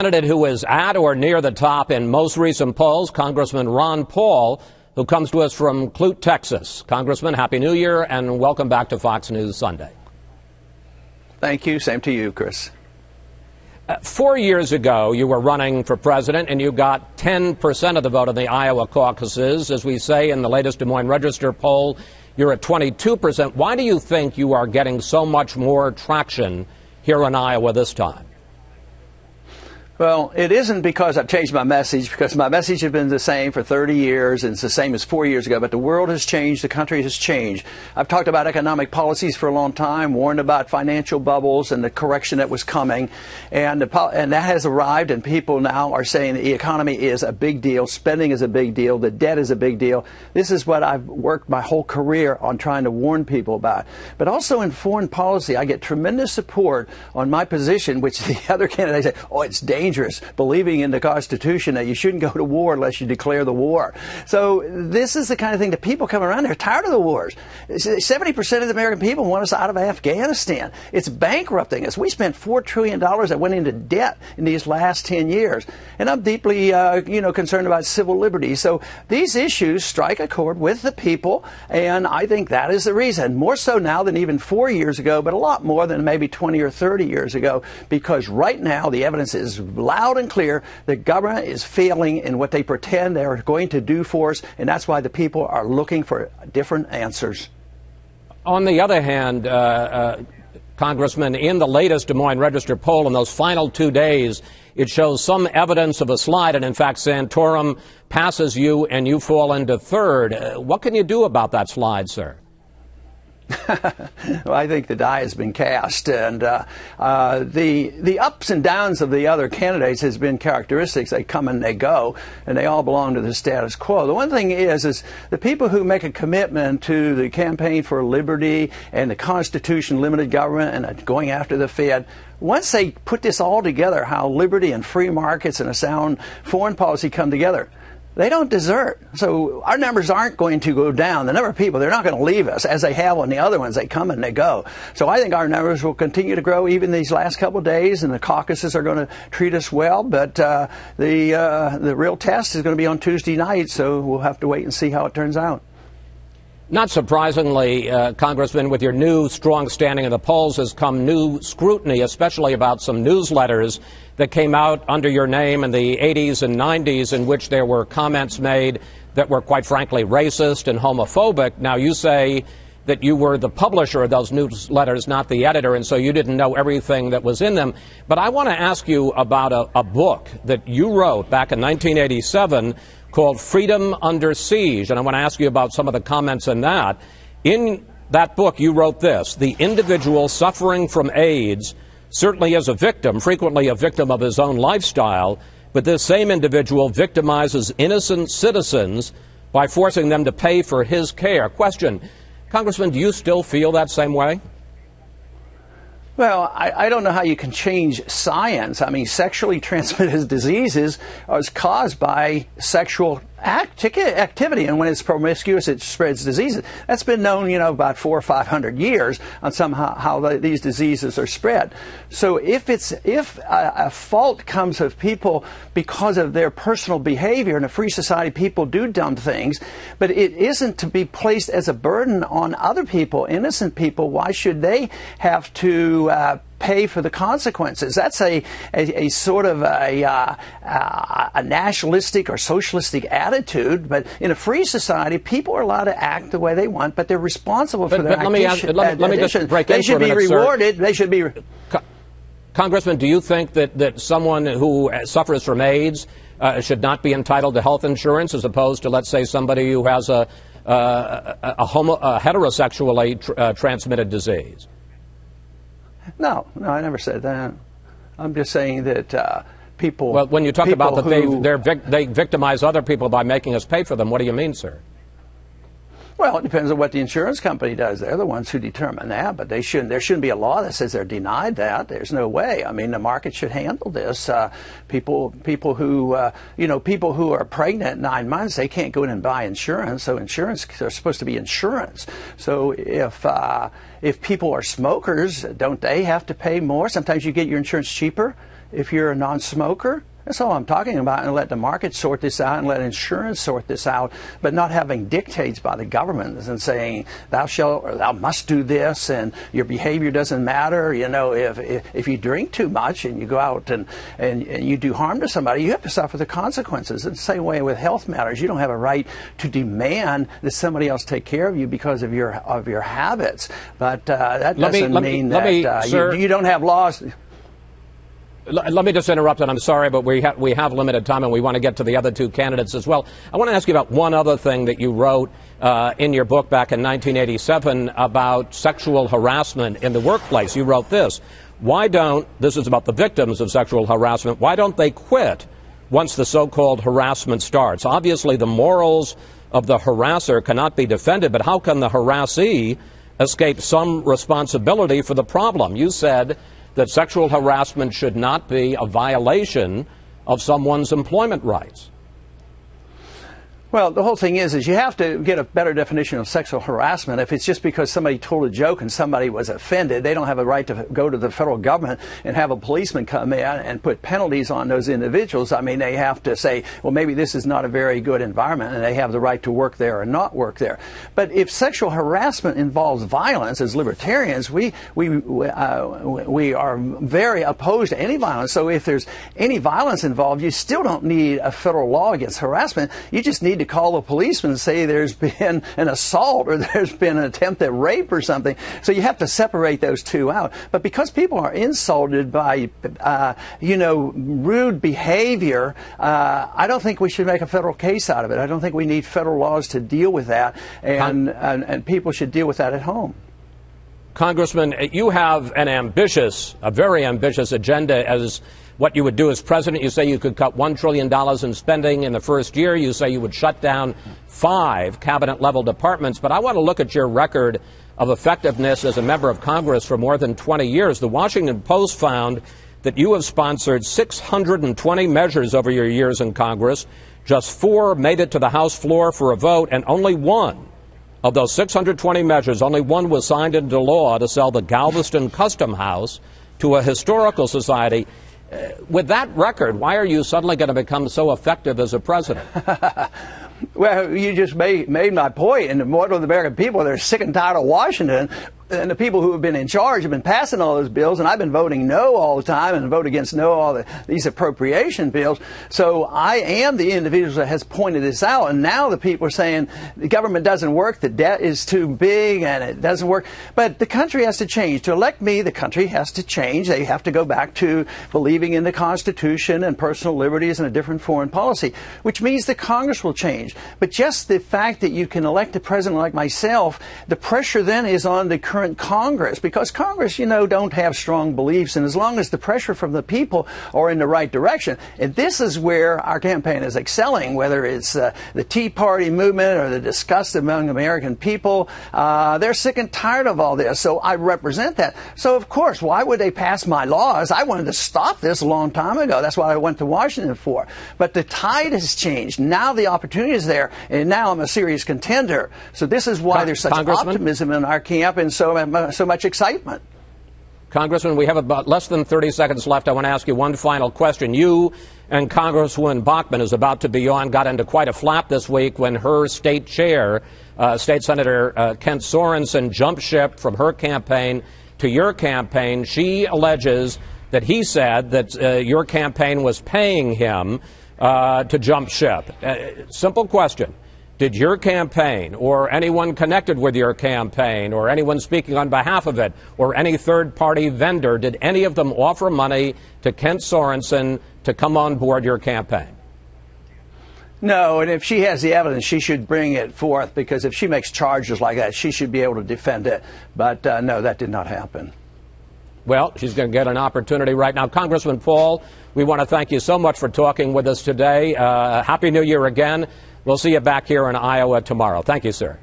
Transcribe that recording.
Candidate who is at or near the top in most recent polls, Congressman Ron Paul, who comes to us from Clute, Texas. Congressman, Happy New Year and welcome back to Fox News Sunday. Thank you. Same to you, Chris. 4 years ago, you were running for president and you got 10% of the vote in the Iowa caucuses. As we say in the latest Des Moines Register poll, you're at 22%. Why do you think you are getting so much more traction here in Iowa this time? Well, it isn't because I've changed my message, because my message has been the same for 30 years, and it's the same as 4 years ago. But the world has changed. The country has changed. I've talked about economic policies for a long time, warned about financial bubbles and the correction that was coming. And that has arrived, and people now are saying the economy is a big deal. Spending is a big deal. The debt is a big deal. This is what I've worked my whole career on trying to warn people about. But also in foreign policy, I get tremendous support on my position, which the other candidates say, oh, it's dangerous, believing in the Constitution that you shouldn't go to war unless you declare the war. So this is the kind of thing that people come around, they're tired of the wars. 70% of the American people want us out of Afghanistan. It's bankrupting us. We spent $4 trillion that went into debt in these last 10 years. And I'm deeply, concerned about civil liberties. So these issues strike a chord with the people, and I think that is the reason. More so now than even 4 years ago, but a lot more than maybe 20 or 30 years ago, because right now the evidence is loud and clear. The government is failing in what they pretend they're going to do for us, and that's why the people are looking for different answers. On the other hand, Congressman, in the latest Des Moines Register poll in those final 2 days, it shows some evidence of a slide, and in fact, Santorum passes you and you fall into third. What can you do about that slide, sir? Well, I think the die has been cast, and the ups and downs of the other candidates has been characteristics. They come and they go, and they all belong to the status quo. The one thing is the people who make a commitment to the campaign for liberty and the Constitution, limited government, and going after the Fed, once they put this all together, how liberty and free markets and a sound foreign policy come together, they don't desert. So our numbers aren't going to go down. The number of people, they're not going to leave us as they have on the other ones. They come and they go. So I think our numbers will continue to grow even these last couple of days, and the caucuses are going to treat us well. But the real test is going to be on Tuesday night, so we'll have to wait and see how it turns out. Not surprisingly, Congressman, with your new strong standing in the polls has come new scrutiny, especially about some newsletters that came out under your name in the 80s and 90s in which there were comments made that were, quite frankly, racist and homophobic. Now, you say that you were the publisher of those newsletters, not the editor, and so you didn't know everything that was in them. But I want to ask you about a book that you wrote back in 1987 called Freedom Under Siege, and I want to ask you about some of the comments in that. In that book, you wrote this: the individual suffering from AIDS certainly is a victim, frequently a victim of his own lifestyle, but this same individual victimizes innocent citizens by forcing them to pay for his care. Question, Congressman, do you still feel that same way? Well, I don't know how you can change science. I mean, sexually transmitted diseases are caused by sexual activity, and when it's promiscuous, it spreads diseases. That's been known, about 400 or 500 years on somehow how these diseases are spread. So if a fault comes of people because of their personal behavior, in a free society, people do dumb things, but it isn't to be placed as a burden on other people, innocent people. Why should they have to pay for the consequences? That's a sort of a nationalistic or socialistic attitude. But in a free society, people are allowed to act the way they want, but they're responsible for their actions. Let me just break in They should be rewarded. They should be. Congressman, do you think that someone who suffers from AIDS should not be entitled to health insurance as opposed to, let's say, somebody who has a heterosexually transmitted disease? No, I never said that. I'm just saying that people. Well, when you talk about that they victimize other people by making us pay for them, what do you mean, sir? Well, it depends on what the insurance company does. They're the ones who determine that, but there shouldn't be a law that says they're denied that. There's no way. I mean, the market should handle this. People who are pregnant 9 months, they can't go in and buy insurance. So insurance, there's supposed to be insurance. So if people are smokers, don't they have to pay more? Sometimes you get your insurance cheaper if you're a non-smoker. That's all I'm talking about, and let the market sort this out and let insurance sort this out, but not having dictates by the government and saying thou shalt or thou must do this and your behavior doesn't matter. You know, if you drink too much and you go out and you do harm to somebody, you have to suffer the consequences. It's the same way with health matters. You don't have a right to demand that somebody else take care of you because of your habits. But that doesn't mean that you don't have laws. Let me just interrupt, and I'm sorry, but we have limited time, and we want to get to the other two candidates as well. I want to ask you about one other thing that you wrote in your book back in 1987 about sexual harassment in the workplace. You wrote this: this is about the victims of sexual harassment, why don't they quit once the so-called harassment starts? Obviously, the morals of the harasser cannot be defended, but how can the harassee escape some responsibility for the problem? You said that sexual harassment should not be a violation of someone's employment rights. Well, the whole thing is you have to get a better definition of sexual harassment. If it's just because somebody told a joke and somebody was offended, they don't have a right to go to the federal government and have a policeman come in and put penalties on those individuals. I mean, they have to say, well, maybe this is not a very good environment, and they have the right to work there or not work there. But if sexual harassment involves violence, as libertarians, we are very opposed to any violence. So if there's any violence involved, you still don't need a federal law against harassment. You just need to call the policeman and say there's been an assault or there's been an attempt at rape or something. So you have to separate those two out. But because people are insulted by, rude behavior, I don't think we should make a federal case out of it. I don't think we need federal laws to deal with that, and people should deal with that at home. Congressman, you have a very ambitious agenda as what you would do as president. You say you could cut $1 trillion in spending in the first year. You say you would shut down 5 cabinet-level departments. But I want to look at your record of effectiveness as a member of Congress for more than 20 years. The Washington Post found that you have sponsored 620 measures over your years in Congress. Just 4 made it to the House floor for a vote, and only one of those 620 measures, only one was signed into law to sell the Galveston Custom House to a historical society. With that record, why are you suddenly going to become so effective as a president? Well, you just made my point. And more of the American people, they're sick and tired of Washington. And the people who have been in charge have been passing all those bills, and I've been voting no all the time and vote against no all these appropriation bills. So I am the individual that has pointed this out, and now the people are saying the government doesn't work, the debt is too big, and it doesn't work. But the country has to change. To elect me, the country has to change. They have to go back to believing in the Constitution and personal liberties and a different foreign policy, which means the Congress will change. But just the fact that you can elect a president like myself, the pressure then is on the current Congress, because Congress, don't have strong beliefs, and as long as the pressure from the people are in the right direction, and this is where our campaign is excelling, whether it's the Tea Party movement or the disgust among American people, they're sick and tired of all this, so I represent that. So of course, why would they pass my laws? I wanted to stop this a long time ago. That's what I went to Washington for. But the tide has changed. Now the opportunity is there, and now I'm a serious contender. So this is why there's such optimism in our camp, and so much excitement. Congressman, we have about less than 30 seconds left. I want to ask you one final question. You and Congresswoman Bachmann, who's about to be on, got into quite a flap this week when her state chair, State Senator Kent Sorensen, jumped ship from her campaign to your campaign. She alleges that he said that your campaign was paying him to jump ship. Simple question. Did your campaign or anyone connected with your campaign or anyone speaking on behalf of it or any third-party vendor, did any of them offer money to Kent Sorensen to come on board your campaign? No, and if she has the evidence, she should bring it forth, because if she makes charges like that, she should be able to defend it. But no, that did not happen. Well, she's going to get an opportunity right now. Congressman Paul, we want to thank you so much for talking with us today. Happy New Year again. We'll see you back here in Iowa tomorrow. Thank you, sir.